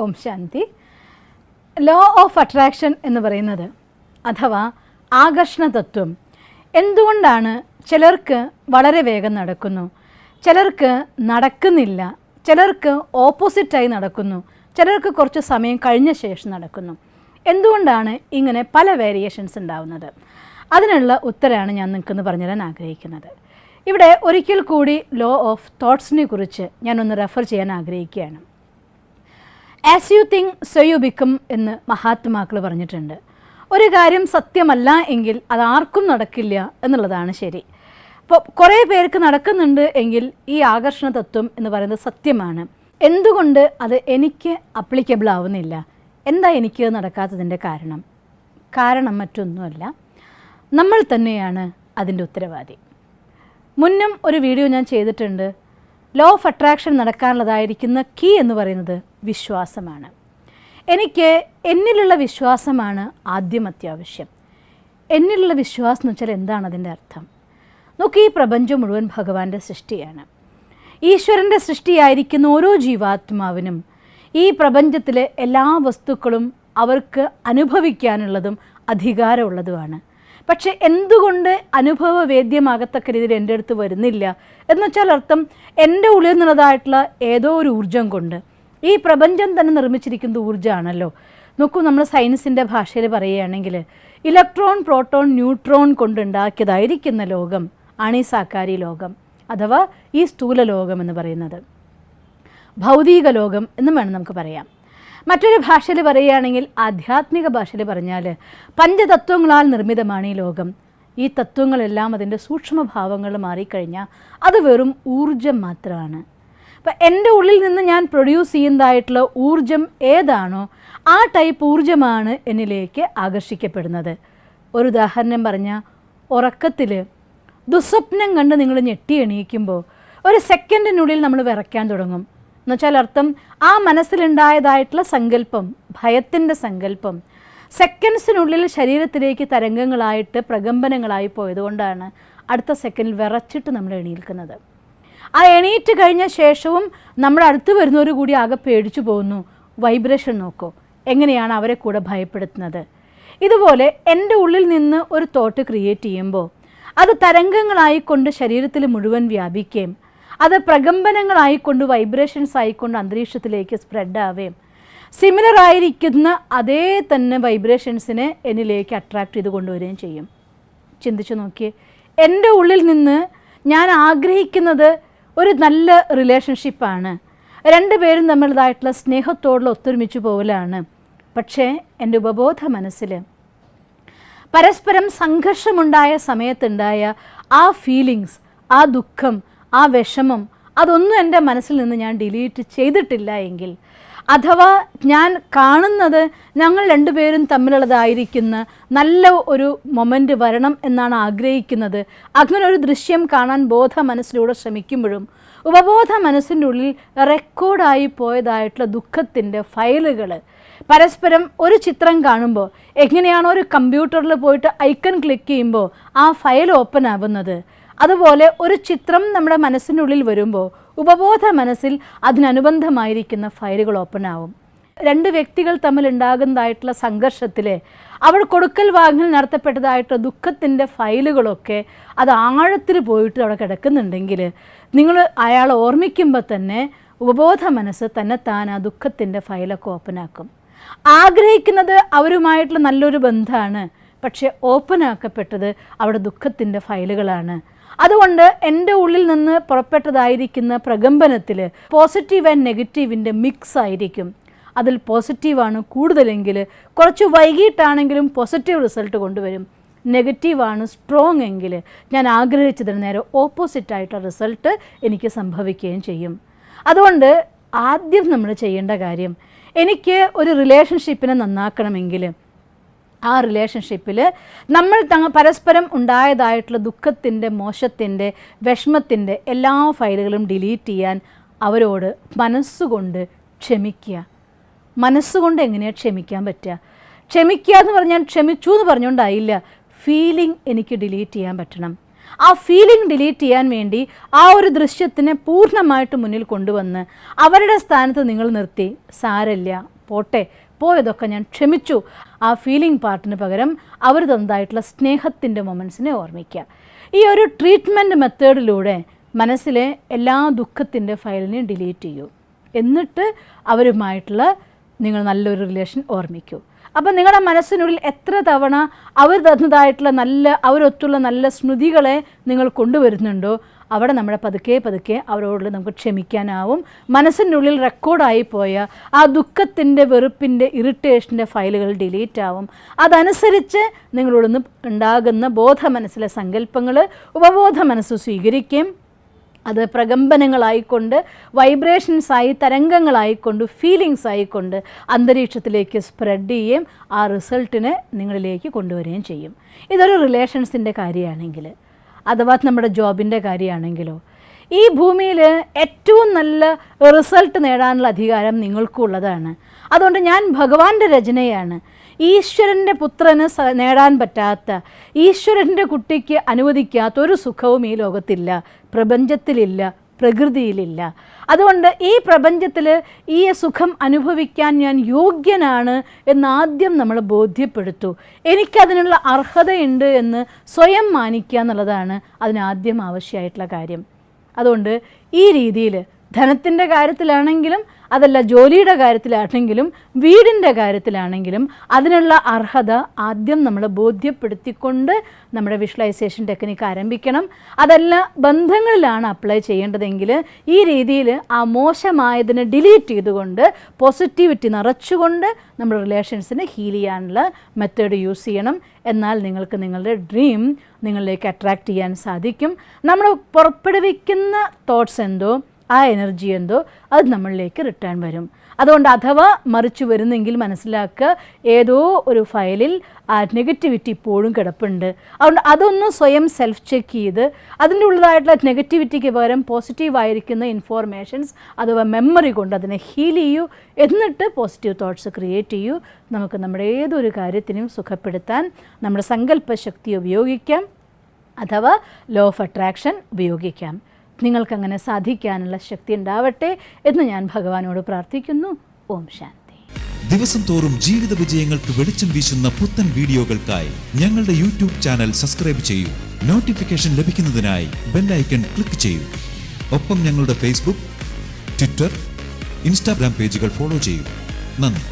ഓം ശാന്തി. Law of attraction എന്ന് പറയുന്നത് അഥവാ ആകർഷണ തത്വം എന്തുകൊണ്ടാണ് ചിലർക്ക് വളരെ വേഗം നടക്കുന്നു, ചിലർക്ക് നടക്കുന്നില്ല, ചിലർക്ക് ഓപ്പോസിറ്റായി നടക്കുന്നു, ചിലർക്ക് കുറച്ച് സമയം കഴിഞ്ഞ ശേഷം നടക്കുന്നു, എന്തുകൊണ്ടാണ് ഇങ്ങനെ പല വേരിയേഷൻസ് ഉണ്ടാവുന്നത്? അതിനുള്ള ഉത്തരമാണ് ഞാൻ നിങ്ങൾക്കെന്ന് പറഞ്ഞുതരാൻ ആഗ്രഹിക്കുന്നത്. ഇവിടെ ഒരിക്കൽ കൂടി ലോ ഓഫ് തോട്ട്സിനെ കുറിച്ച് ഞാനൊന്ന് റെഫർ ചെയ്യാൻ ആഗ്രഹിക്കുകയാണ്. As you think so you become എന്ന് മഹാത്മാക്കൾ പറഞ്ഞിട്ടുണ്ട്. ഒരു കാര്യം സത്യമല്ല എങ്കിൽ അത് ആർക്കും നടക്കില്ല എന്നുള്ളതാണ് ശരി. അപ്പോൾ കുറേ പേർക്ക് നടക്കുന്നുണ്ട് എങ്കിൽ ഈ ആകർഷണ തത്വം എന്ന് പറയുന്നത് സത്യമാണ്. എന്തുകൊണ്ട് അത് എനിക്ക് അപ്ലിക്കബിൾ ആവുന്നില്ല? എന്താ എനിക്ക് നടക്കാത്തതിൻ്റെ കാരണം മറ്റൊന്നുമല്ല, നമ്മൾ തന്നെയാണ് അതിൻ്റെ ഉത്തരവാദി. മുന്നും ഒരു വീഡിയോ ഞാൻ ചെയ്തിട്ടുണ്ട്. ലോ ഓഫ് അട്രാക്ഷൻ നടക്കാനുള്ളതായിരിക്കുന്ന കീ എന്ന് പറയുന്നത് വിശ്വാസമാണ്. എനിക്ക് എന്നിലുള്ള വിശ്വാസമാണ് ആദ്യം അത്യാവശ്യം. എന്നിലുള്ള വിശ്വാസം എന്ന് വെച്ചാൽ എന്താണ് അതിൻ്റെ അർത്ഥം? നോക്കി, ഈ പ്രപഞ്ചം മുഴുവൻ ഭഗവാന്റെ സൃഷ്ടിയാണ്. ഈശ്വരൻ്റെ സൃഷ്ടിയായിരിക്കുന്ന ഓരോ ജീവാത്മാവിനും ഈ പ്രപഞ്ചത്തിലെ എല്ലാ വസ്തുക്കളും അവർക്ക് അനുഭവിക്കാനുള്ളതും അധികാരമുള്ളതുമാണ്. പക്ഷെ എന്തുകൊണ്ട് അനുഭവവേദ്യമാകത്തക്ക രീതിയിൽ എൻ്റെ അടുത്ത് വരുന്നില്ല എന്ന് വെച്ചാൽ അർത്ഥം എൻ്റെ ഉള്ളിൽ നിന്നുള്ളതായിട്ടുള്ള ഏതോ ഒരു ഊർജം കൊണ്ട്. ഈ പ്രപഞ്ചം തന്നെ നിർമ്മിച്ചിരിക്കുന്നത് ഊർജ്ജമാണല്ലോ. നോക്കൂ, നമ്മൾ സയൻസിൻ്റെ ഭാഷയിൽ പറയുകയാണെങ്കിൽ ഇലക്ട്രോൺ, പ്രോട്ടോൺ, ന്യൂട്രോൺ കൊണ്ടുണ്ടാക്കിയതായിരിക്കുന്ന ലോകം ആണ് ഈ സാകാരി ലോകം അഥവാ ഈ സ്ഥൂല ലോകം എന്ന് പറയുന്നത്. ഭൗതിക ലോകം എന്നും വേണം നമുക്ക് പറയാം. മറ്റൊരു ഭാഷയിൽ പറയുകയാണെങ്കിൽ ആധ്യാത്മിക ഭാഷയിൽ പറഞ്ഞാൽ പഞ്ചതത്വങ്ങളാൽ നിർമ്മിതമാണ് ഈ ലോകം. ഈ തത്വങ്ങളെല്ലാം അതിൻ്റെ സൂക്ഷ്മഭാവങ്ങൾ മാറിക്കഴിഞ്ഞാൽ അത് വെറും ഊർജം മാത്രമാണ്. അപ്പം എൻ്റെ ഉള്ളിൽ നിന്ന് ഞാൻ പ്രൊഡ്യൂസ് ചെയ്യുന്നതായിട്ടുള്ള ഊർജം ഏതാണോ ആ ടൈപ്പ് ഊർജമാണ് എന്നിലേക്ക് ആകർഷിക്കപ്പെടുന്നത്. ഒരു ഉദാഹരണം പറഞ്ഞാൽ, ഉറക്കത്തിൽ ദുസ്വപ്നം കണ്ട് നിങ്ങൾ ഞെട്ടി എണീക്കുമ്പോൾ ഒരു സെക്കൻഡിനുള്ളിൽ നമ്മൾ വിറയ്ക്കാൻ തുടങ്ങും. എന്നുവെച്ചാൽ അർത്ഥം ആ മനസ്സിലുണ്ടായതായിട്ടുള്ള സങ്കല്പം, ഭയത്തിൻ്റെ സങ്കല്പം സെക്കൻഡ്സിനുള്ളിൽ ശരീരത്തിലേക്ക് തരംഗങ്ങളായിട്ട് പ്രകമ്പനങ്ങളായി പോയതുകൊണ്ടാണ് അടുത്ത സെക്കൻഡിൽ വിറച്ചിട്ട് നമ്മൾ എണീൽക്കുന്നത്. ആ എണീറ്റ് കഴിഞ്ഞ ശേഷവും നമ്മുടെ അടുത്ത് വരുന്നവർ കൂടി ആകെ പേടിച്ചു പോകുന്നു. വൈബ്രേഷൻ നോക്കൂ, എങ്ങനെയാണ് അവരെ കൂടെ ഭയപ്പെടുത്തുന്നത്. ഇതുപോലെ എൻ്റെ ഉള്ളിൽ നിന്ന് ഒരു തോട്ട് ക്രിയേറ്റ് ചെയ്യുമ്പോൾ അത് തരംഗങ്ങളായിക്കൊണ്ട് ശരീരത്തിൽ മുഴുവൻ വ്യാപിക്കുകയും അത് പ്രകമ്പനങ്ങളായിക്കൊണ്ട് വൈബ്രേഷൻസ് ആയിക്കൊണ്ട് അന്തരീക്ഷത്തിലേക്ക് സ്പ്രെഡ് ആവുകയും സിമിലർ ആയിരിക്കുന്ന അതേ തന്നെ വൈബ്രേഷൻസിനെ എന്നിലേക്ക് അട്രാക്റ്റ് ചെയ്ത് കൊണ്ടുവരികയും ചെയ്യും. ചിന്തിച്ചു നോക്കിയേ, എൻ്റെ ഉള്ളിൽ നിന്ന് ഞാൻ ആഗ്രഹിക്കുന്നത് ഒരു നല്ല റിലേഷൻഷിപ്പാണ്, രണ്ടുപേരും തമ്മിലുള്ളതായിട്ടുള്ള സ്നേഹത്തോടുള്ള ഒത്തൊരുമിച്ച് പോകലാണ്. പക്ഷേ എൻ്റെ ഉപബോധ മനസ്സിൽ പരസ്പരം സംഘർഷമുണ്ടായ സമയത്തുണ്ടായ ആ ഫീലിങ്സ്, ആ ദുഃഖം, ആ വിഷമം, അതൊന്നും എൻ്റെ മനസ്സിൽ നിന്ന് ഞാൻ ഡിലീറ്റ് ചെയ്തിട്ടില്ല എങ്കിൽ, അഥവാ ഞാൻ കാണുന്നത് ഞങ്ങൾ രണ്ടുപേരും തമ്മിലുള്ളതായിരിക്കുന്ന നല്ല ഒരു മൊമെൻ്റ് വരണം എന്നാണ് ആഗ്രഹിക്കുന്നത്, അങ്ങനെ ഒരു ദൃശ്യം കാണാൻ ബോധ മനസ്സിലൂടെ ശ്രമിക്കുമ്പോഴും ഉപബോധ മനസ്സിൻ്റെ ഉള്ളിൽ റെക്കോർഡായി പോയതായിട്ടുള്ള ദുഃഖത്തിൻ്റെ ഫയലുകൾ പരസ്പരം ഒരു ചിത്രം കാണുമ്പോൾ എങ്ങനെയാണോ ഒരു കമ്പ്യൂട്ടറിൽ പോയിട്ട് ഐക്കൺ ക്ലിക്ക് ചെയ്യുമ്പോൾ ആ ഫയൽ ഓപ്പൺ ആവുന്നത്, അതുപോലെ ഒരു ചിത്രം നമ്മുടെ മനസ്സിൻ്റെ ഉള്ളിൽ വരുമ്പോൾ ഉപബോധ മനസ്സിൽ അതിനനുബന്ധമായിരിക്കുന്ന ഫയലുകൾ ഓപ്പൺ ആവും. രണ്ട് വ്യക്തികൾ തമ്മിൽ ഉണ്ടാകുന്നതായിട്ടുള്ള സംഘർഷത്തിൽ അവൾ കൊടുക്കൽ വാങ്ങൽ നടത്തപ്പെട്ടതായിട്ടുള്ള ദുഃഖത്തിൻ്റെ ഫയലുകളൊക്കെ അത് ആഴത്തിൽ പോയിട്ട് അവിടെ കിടക്കുന്നുണ്ടെങ്കിൽ നിങ്ങൾ അയാളെ ഓർമ്മിക്കുമ്പോൾ തന്നെ ഉപബോധ മനസ്സ് തന്നെത്താൻ ആ ദുഃഖത്തിൻ്റെ ഫയലൊക്കെ ഓപ്പണാക്കും. ആഗ്രഹിക്കുന്നത് അവരുമായിട്ടുള്ള നല്ലൊരു ബന്ധമാണ്, പക്ഷേ ഓപ്പണാക്കപ്പെട്ടത് അവിടെ ദുഃഖത്തിൻ്റെ ഫയലുകളാണ്. അതുകൊണ്ട് എൻ്റെ ഉള്ളിൽ നിന്ന് പുറപ്പെട്ടതായിരിക്കുന്ന പ്രകമ്പനത്തിൽ പോസിറ്റീവ് ആൻഡ് നെഗറ്റീവിൻ്റെ മിക്സ് ആയിരിക്കും. അതിൽ പോസിറ്റീവാണ് കൂടുതലെങ്കിൽ കുറച്ച് വൈകിട്ടാണെങ്കിലും പോസിറ്റീവ് റിസൾട്ട് കൊണ്ടുവരും. നെഗറ്റീവാണ് സ്ട്രോങ് എങ്കിൽ ഞാൻ ആഗ്രഹിച്ചതിന് നേരെ ഓപ്പോസിറ്റായിട്ടുള്ള റിസൾട്ട് എനിക്ക് സംഭവിക്കുകയും ചെയ്യും. അതുകൊണ്ട് ആദ്യം നമ്മൾ ചെയ്യേണ്ട കാര്യം, എനിക്ക് ഒരു റിലേഷൻഷിപ്പിനെ നന്നാക്കണമെങ്കിൽ ആ റിലേഷൻഷിപ്പിൽ നമ്മൾ പരസ്പരം ഉണ്ടായതായിട്ടുള്ള ദുഃഖത്തിൻ്റെ, മോശത്തിൻ്റെ, വിഷമത്തിൻ്റെ എല്ലാ ഫയലുകളും ഡിലീറ്റ് ചെയ്യാൻ അവരോട് മനസ്സുകൊണ്ട് ക്ഷമിക്കുക. മനസ്സുകൊണ്ട് എങ്ങനെയാണ് ക്ഷമിക്കാൻ പറ്റുക? ക്ഷമിക്കുക എന്ന് പറഞ്ഞാൽ ക്ഷമിച്ചു എന്ന് പറഞ്ഞുകൊണ്ടായില്ല, ഫീലിംഗ് എനിക്ക് ഡിലീറ്റ് ചെയ്യാൻ പറ്റണം. ആ ഫീലിംഗ് ഡിലീറ്റ് ചെയ്യാൻ വേണ്ടി ആ ഒരു ദൃശ്യത്തിനെ പൂർണ്ണമായിട്ട് മുന്നിൽ കൊണ്ടുവന്ന് അവരുടെ സ്ഥാനത്ത് നിങ്ങൾ നിർത്തി, സാരമില്ല, പോട്ടെ, പോയതൊക്കെ ഞാൻ ക്ഷമിച്ചു. ആ ഫീലിംഗ് പാർട്ടിന് പകരം അവർ തന്നതായിട്ടുള്ള സ്നേഹത്തിൻ്റെ മൊമെൻറ്റ്സിനെ ഓർമ്മിക്കുക. ഈ ഒരു ട്രീറ്റ്മെൻറ്റ് മെത്തേഡിലൂടെ മനസ്സിലെ എല്ലാ ദുഃഖത്തിൻ്റെ ഫയലിനെയും ഡിലീറ്റ് ചെയ്യൂ. എന്നിട്ട് അവരുമായിട്ടുള്ള നിങ്ങൾ നല്ലൊരു റിലേഷൻ ഓർമ്മിക്കൂ. അപ്പം നിങ്ങളുടെ മനസ്സിനുള്ളിൽ എത്ര തവണ അവർ തന്നതായിട്ടുള്ള അവരൊത്തുള്ള നല്ല സ്മൃതികളെ നിങ്ങൾ കൊണ്ടുവരുന്നുണ്ടോ, അവിടെ നമ്മുടെ പതുക്കെ അവരോട് നമുക്ക് ക്ഷമിക്കാനാവും. മനസ്സിൻ്റെ ഉള്ളിൽ റെക്കോർഡായി പോയ ആ ദുഃഖത്തിൻ്റെ, വെറുപ്പിൻ്റെ, ഇറിറ്റേഷൻ്റെ ഫയലുകൾ ഡിലീറ്റ് ആവും. അതനുസരിച്ച് നിങ്ങളോടൊന്ന് ഉണ്ടാകുന്ന ബോധ മനസ്സിലെ സങ്കല്പങ്ങൾ ഉപബോധ മനസ്സ് സ്വീകരിക്കുകയും അത് പ്രകമ്പനങ്ങളായിക്കൊണ്ട്, വൈബ്രേഷൻസായി, തരംഗങ്ങളായിക്കൊണ്ട്, ഫീലിങ്സ് ആയിക്കൊണ്ട് അന്തരീക്ഷത്തിലേക്ക് സ്പ്രെഡ് ചെയ്യുകയും ആ റിസൾട്ടിനെ നിങ്ങളിലേക്ക് കൊണ്ടുവരികയും ചെയ്യും. ഇതൊരു റിലേഷൻസിൻ്റെ കാര്യമാണെങ്കിൽ, അഥവാ നമ്മുടെ ജോബിൻ്റെ കാര്യമാണെങ്കിലോ, ഈ ഭൂമിയിൽ ഏറ്റവും നല്ല റിസൾട്ട് നേടാനുള്ള അധികാരം നിങ്ങൾക്കുള്ളതാണ്. അതുകൊണ്ട് ഞാൻ ഭഗവാന്റെ രചനയാണ്. ഈശ്വരൻ്റെ പുത്രന് നേടാൻ പറ്റാത്ത, ഈശ്വരൻ്റെ കുട്ടിക്ക് അനുവദിക്കാത്ത ഒരു സുഖവും ഈ ലോകത്തില്ല, പ്രപഞ്ചത്തിലില്ല, പ്രകൃതിയിലില്ല. അതുകൊണ്ട് ഈ പ്രപഞ്ചത്തിൽ ഈ സുഖം അനുഭവിക്കാൻ ഞാൻ യോഗ്യനാണ് എന്നാദ്യം നമ്മൾ ബോധ്യപ്പെടുത്തു. എനിക്കതിനുള്ള അർഹതയുണ്ട് എന്ന് സ്വയം മാനിക്കുക എന്നുള്ളതാണ് അതിനാദ്യം ആവശ്യമായിട്ടുള്ള കാര്യം. അതുകൊണ്ട് ഈ രീതിയിൽ ധനത്തിൻ്റെ കാര്യത്തിലാണെങ്കിലും, അതല്ല ജോലിയുടെ കാര്യത്തിലാണെങ്കിലും, വീടിൻ്റെ കാര്യത്തിലാണെങ്കിലും അതിനുള്ള അർഹത ആദ്യം നമ്മൾ ബോധ്യപ്പെടുത്തിക്കൊണ്ട് നമ്മുടെ വിഷ്വലൈസേഷൻ ടെക്നിക്ക് ആരംഭിക്കണം. അതല്ല ബന്ധങ്ങളിലാണ് അപ്ലൈ ചെയ്യേണ്ടതെങ്കിൽ ഈ രീതിയിൽ ആ മോശമായതിനെ ഡിലീറ്റ് ചെയ്തുകൊണ്ട് പോസിറ്റിവിറ്റി നിറച്ചുകൊണ്ട് നമ്മുടെ റിലേഷൻസിനെ ഹീൽ ചെയ്യാനുള്ള മെത്തേഡ് യൂസ് ചെയ്യണം. എന്നാൽ നിങ്ങൾക്ക് നിങ്ങളുടെ ഡ്രീം നിങ്ങളിലേക്ക് അട്രാക്റ്റ് ചെയ്യാൻ സാധിക്കും. നമ്മൾ പുറപ്പെടുവിക്കുന്ന തോട്ട്സ് എന്തോ, ആ എനർജി എന്തോ, അത് നമ്മളിലേക്ക് റിട്ടേൺ വരും. അതുകൊണ്ട് അഥവാ മറിച്ച് വരുന്നെങ്കിൽ മനസ്സിലാക്കുക, ഏതോ ഒരു ഫയലിൽ ആ നെഗറ്റിവിറ്റി ഇപ്പോഴും കിടപ്പുണ്ട്. അതുകൊണ്ട് അതൊന്ന് സ്വയം സെൽഫ് ചെക്ക് ചെയ്ത് അതിൻ്റെ ഉള്ളതായിട്ടുള്ള നെഗറ്റിവിറ്റിക്ക് പകരം പോസിറ്റീവായിരിക്കുന്ന ഇൻഫോർമേഷൻസ് അഥവാ മെമ്മറി കൊണ്ട് അതിനെ ഹീൽ ചെയ്യൂ. എന്നിട്ട് പോസിറ്റീവ് തോട്ട്സ് ക്രിയേറ്റ് ചെയ്യൂ. നമുക്ക് നമ്മുടെ ഏതൊരു കാര്യത്തിനും സുഖപ്പെടുത്താൻ നമ്മുടെ സങ്കല്പശക്തി ഉപയോഗിക്കാം, അഥവാ ലോ ഓഫ് അട്രാക്ഷൻ ഉപയോഗിക്കാം. നിങ്ങൾക്കങ്ങനെ സാധിക്കാനുള്ള ശക്തി ഉണ്ടാവട്ടെ എന്ന് ഞാൻ ഭഗവാനോട് പ്രാർത്ഥിക്കുന്നു. ഓം ശാന്തി. ദിവസം തോറും ജീവിത വിജയങ്ങൾക്ക് വെളിച്ചം വീശുന്ന പുത്തൻ വീഡിയോകൾക്കായി ഞങ്ങളുടെ യൂട്യൂബ് ചാനൽ സബ്സ്ക്രൈബ് ചെയ്യൂ. നോട്ടിഫിക്കേഷൻ ലഭിക്കുന്നതിനായി ബെൽ ഐക്കൺ ക്ലിക്ക് ചെയ്യൂ. ഒപ്പം ഞങ്ങളുടെ ഫേസ്ബുക്ക്, ട്വിറ്റർ, ഇൻസ്റ്റാഗ്രാം പേജുകൾ ഫോളോ ചെയ്യൂ. നന്ദി.